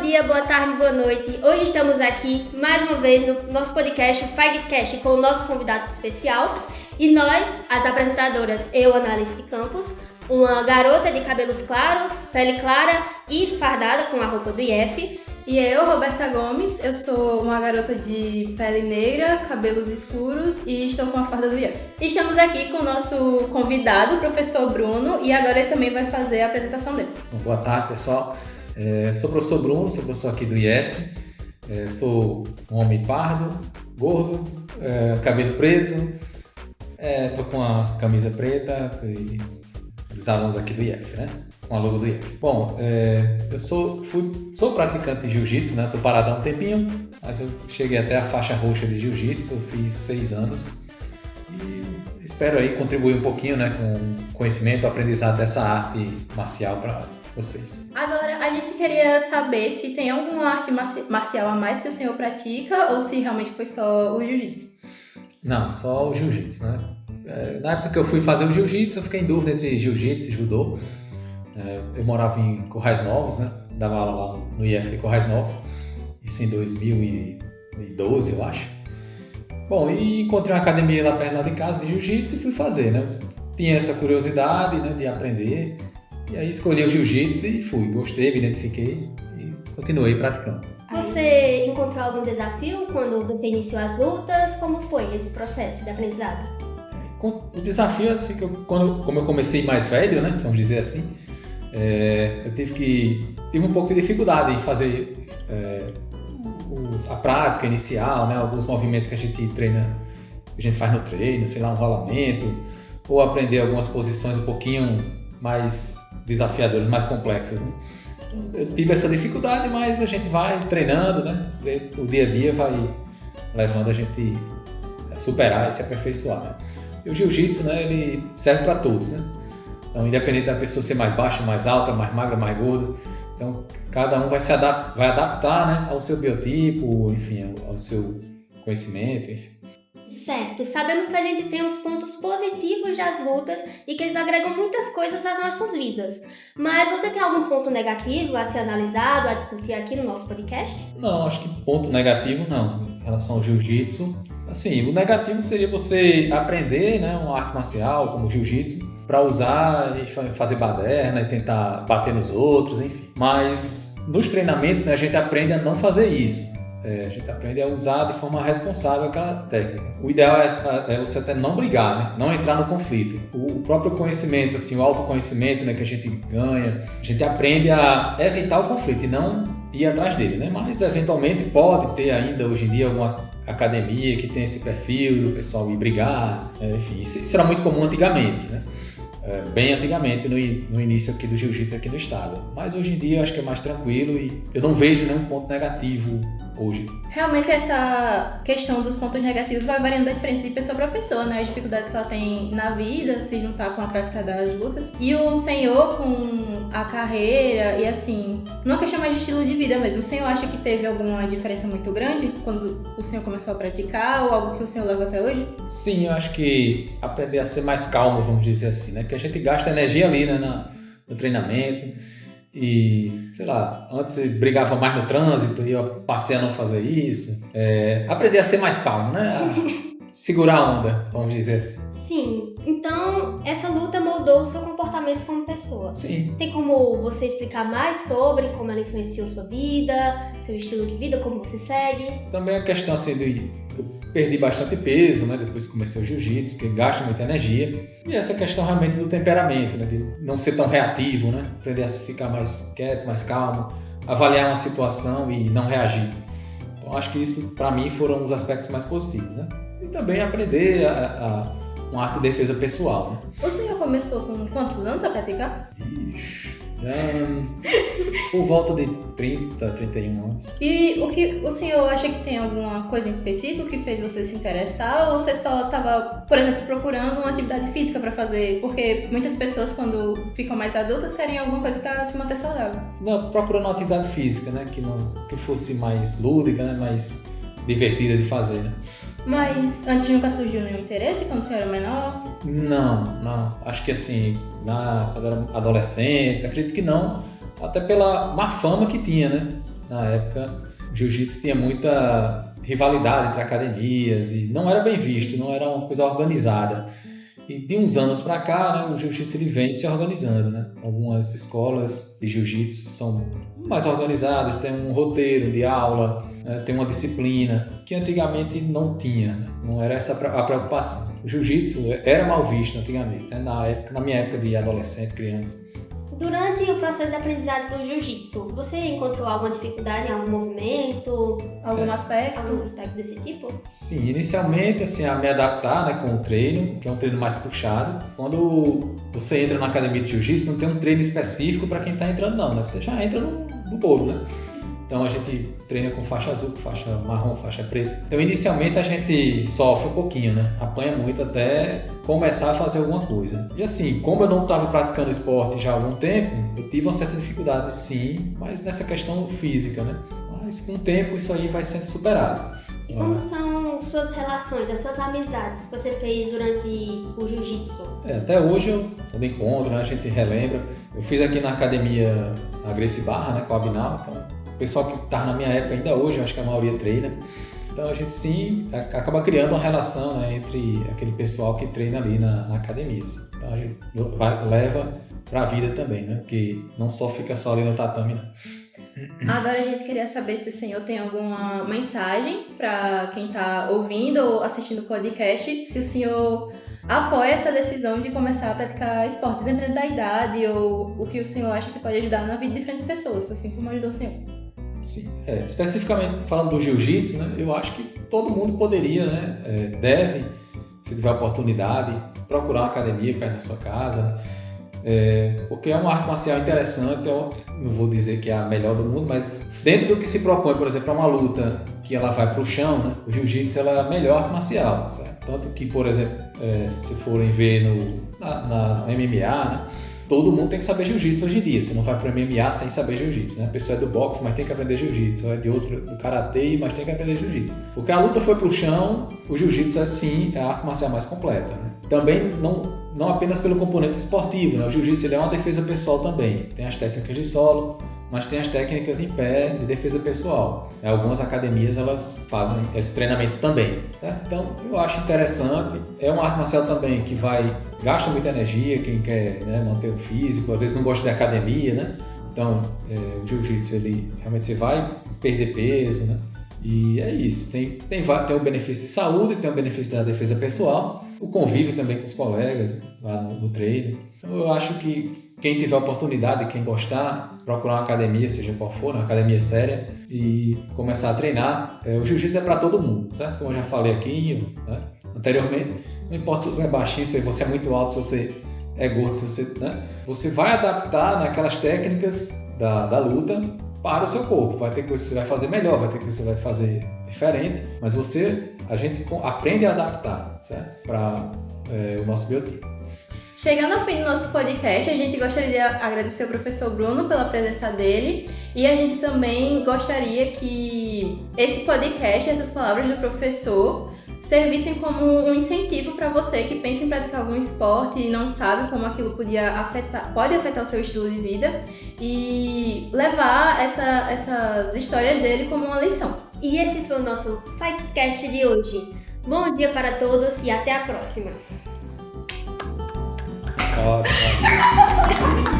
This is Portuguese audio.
dia, boa tarde, boa noite. Hoje estamos aqui mais uma vez no nosso podcast, o FagCast, com o nosso convidado especial. E nós, as apresentadoras, eu, Analice de Campos, uma garota de cabelos claros, pele clara e fardada com a roupa do IF. E eu, Roberta Gomes, eu sou uma garota de pele negra, cabelos escuros e estou com a farda do IF. Estamos aqui com o nosso convidado, o professor Bruno, e agora ele também vai fazer a apresentação dele. Boa tarde, pessoal. Sou o professor Bruno, sou professor aqui do IF. Sou um homem pardo, gordo, cabelo preto, tô com a camisa preta e os alunos aqui do IF, né? Com a logo do IF. Bom, eu sou praticante de jiu-jitsu, né? Tô parado há um tempinho, mas eu cheguei até a faixa roxa de jiu-jitsu, eu fiz 6 anos e espero aí contribuir um pouquinho, né, com o conhecimento, o aprendizado dessa arte marcial para vocês. Agora, a gente queria saber se tem alguma arte marcial a mais que o senhor pratica ou se realmente foi só o jiu-jitsu. Não, só o jiu-jitsu, né? Na época que eu fui fazer o jiu-jitsu, eu fiquei em dúvida entre jiu-jitsu e judô. Eu morava em Currais Novos, né? Dava aula lá no IF de Currais Novos, isso em 2012, eu acho. Bom, e encontrei uma academia lá perto de casa de jiu-jitsu e fui fazer, né? Tinha essa curiosidade, né, de aprender, e aí escolhi o jiu-jitsu e fui. Gostei, me identifiquei e continuei praticando. Você encontrou algum desafio quando você iniciou as lutas? Como foi esse processo de aprendizado? O desafio, assim, como eu comecei mais velho, né, vamos dizer assim, eu tive um pouco de dificuldade em fazer a prática inicial, né, alguns movimentos que a gente treina, que a gente faz no treino, sei lá, um rolamento, ou aprender algumas posições um pouquinho mais desafiadoras, mais complexas, né? Eu tive essa dificuldade, mas a gente vai treinando, né, o dia a dia vai levando a gente a superar e se aperfeiçoar, né? E o jiu-jitsu, né, ele serve para todos, né? Então, independente da pessoa ser mais baixa, mais alta, mais magra, mais gorda, então cada um vai adaptar, né, ao seu biotipo, enfim, ao seu conhecimento, enfim. Certo, sabemos que a gente tem os pontos positivos das lutas e que eles agregam muitas coisas às nossas vidas. Mas você tem algum ponto negativo a ser analisado, a discutir aqui no nosso podcast? Não, acho que ponto negativo não. Em relação ao jiu-jitsu, assim, o negativo seria você aprender, né, uma arte marcial como o jiu-jitsu para usar e fazer baderna e tentar bater nos outros, enfim. Mas nos treinamentos, né, a gente aprende a não fazer isso. A gente aprende a usar de forma responsável aquela técnica. O ideal é você até não brigar, né? Não entrar no conflito. O próprio conhecimento, assim, o autoconhecimento, né, que a gente ganha, a gente aprende a evitar o conflito e não ir atrás dele, né? Mas eventualmente pode ter ainda hoje em dia alguma academia que tem esse perfil do pessoal ir brigar, enfim, isso era muito comum antigamente, né? Bem antigamente, no início aqui do jiu-jitsu aqui no estado. Mas hoje em dia eu acho que é mais tranquilo e eu não vejo nenhum ponto negativo hoje. Realmente essa questão dos pontos negativos vai variando da experiência de pessoa para pessoa, né? As dificuldades que ela tem na vida, se juntar com a prática das lutas. E o senhor com a carreira e assim, numa questão mais de estilo de vida mesmo, o senhor acha que teve alguma diferença muito grande quando o senhor começou a praticar ou algo que o senhor leva até hoje? Sim, eu acho que aprender a ser mais calmo, vamos dizer assim, né? Que a gente gasta energia ali, né, no treinamento. E, sei lá, antes eu brigava mais no trânsito e eu passei a não fazer isso. Aprender a ser mais calmo, né? A segurar a onda, vamos dizer assim. Sim, então essa luta moldou o seu comportamento como pessoa. Sim. Tem como você explicar mais sobre como ela influenciou sua vida, seu estilo de vida, como você segue? Também a questão assim eu perdi bastante peso, né, depois que comecei o jiu-jitsu, porque gasta muita energia. E essa questão realmente do temperamento, né, de não ser tão reativo, né, aprender a ficar mais quieto, mais calmo, avaliar uma situação e não reagir. Então acho que isso para mim foram os aspectos mais positivos, né? E também aprender uma arte de defesa pessoal, né? O senhor começou com quantos anos a praticar? Por volta de 30, 31 anos. E o senhor acha que tem alguma coisa em específico que fez você se interessar ou você só estava, por exemplo, procurando uma atividade física para fazer? Porque muitas pessoas, quando ficam mais adultas, querem alguma coisa para se manter saudável. Não, procurando uma atividade física, né? Que fosse mais lúdica, né? Mais divertida de fazer, né? Mas antes nunca surgiu nenhum interesse quando você era menor? Não. Acho que assim, quando eu era adolescente, acredito que não. Até pela má fama que tinha, né? Na época, o jiu-jitsu tinha muita rivalidade entre academias e não era bem visto, não era uma coisa organizada. E de uns anos para cá, né, o jiu-jitsu ele vem se organizando, né? Algumas escolas de jiu-jitsu são mais organizadas, tem um roteiro de aula, né, tem uma disciplina que antigamente não tinha, né? Não era essa a preocupação. O jiu-jitsu era mal visto antigamente, né? Na minha época de adolescente, criança. Durante o processo de aprendizado do jiu-jitsu, você encontrou alguma dificuldade em algum movimento? Algum aspecto? Algum aspecto desse tipo? Sim, inicialmente, assim, a me adaptar, né, com o treino, que é um treino mais puxado. Quando você entra na academia de jiu-jitsu, não tem um treino específico para quem está entrando, não, né? Você já entra no bolo, né? Então a gente treina com faixa azul, faixa marrom, faixa preta. Então inicialmente a gente sofre um pouquinho, né? Apanha muito até começar a fazer alguma coisa. E assim, como eu não estava praticando esporte já há algum tempo, eu tive uma certa dificuldade sim, mas nessa questão física, né? Mas com o tempo isso aí vai sendo superado. E como são suas relações, as suas amizades que você fez durante o jiu-jitsu? Até hoje eu quando encontro, né? A gente relembra. Eu fiz aqui na academia a Gracie Barra, né? Com a Abinal, então o pessoal que está na minha época ainda hoje, eu acho que a maioria treina. Então a gente sim acaba criando uma relação, né, entre aquele pessoal que treina ali na academia. Assim. Então a gente leva para a vida também, né? Porque não só fica só ali no tatame, não. Agora a gente queria saber se o senhor tem alguma mensagem para quem está ouvindo ou assistindo o podcast, se o senhor apoia essa decisão de começar a praticar esportes, independente da idade ou o que o senhor acha que pode ajudar na vida de diferentes pessoas, assim como ajudou o senhor. Sim, especificamente falando do jiu-jitsu, né, eu acho que todo mundo poderia, né, deve, se tiver oportunidade, procurar uma academia perto da sua casa, porque é uma arte marcial interessante. Eu não vou dizer que é a melhor do mundo, mas dentro do que se propõe, por exemplo, uma luta que ela vai para o chão, né, o jiu-jitsu ela é a melhor arte marcial, certo? Tanto que, por exemplo, se vocês forem ver na MMA, né, todo mundo tem que saber jiu-jitsu hoje em dia. Você não vai para o MMA sem saber jiu-jitsu, né? A pessoa é do boxe, mas tem que aprender jiu-jitsu. É do karatê, mas tem que aprender jiu-jitsu. Porque a luta foi para o chão, o jiu-jitsu é sim a arte marcial mais completa, né? Também não apenas pelo componente esportivo, né? O jiu-jitsu ele é uma defesa pessoal também. Tem as técnicas de solo, mas tem as técnicas em pé de defesa pessoal. Algumas academias elas fazem esse treinamento também, certo? Então eu acho interessante. É uma arte marcial também que gasta muita energia, quem quer, né, manter o físico, às vezes não gosta de academia, né? Então o jiu-jitsu ele realmente você vai perder peso, né? E é isso. Tem o benefício de saúde, tem o benefício da defesa pessoal, o convívio também com os colegas, né, lá no treino. Então eu acho que quem tiver oportunidade, quem gostar, procurar uma academia, seja qual for, uma academia séria, e começar a treinar. O jiu-jitsu é para todo mundo, certo? Como eu já falei aqui, né, anteriormente, não importa se você é baixinho, se você é muito alto, se você é gordo, se você, né, você vai adaptar naquelas técnicas da luta para o seu corpo. Vai ter coisa que você vai fazer melhor, vai ter coisa que você vai fazer diferente, mas a gente aprende a adaptar, certo? Para o nosso biotipo. Chegando ao fim do nosso podcast, a gente gostaria de agradecer ao professor Bruno pela presença dele e a gente também gostaria que esse podcast, essas palavras do professor, servissem como um incentivo para você que pensa em praticar algum esporte e não sabe como aquilo pode afetar o seu estilo de vida e levar essas histórias dele como uma lição. E esse foi o nosso Fightcast de hoje. Bom dia para todos e até a próxima! Ótimo.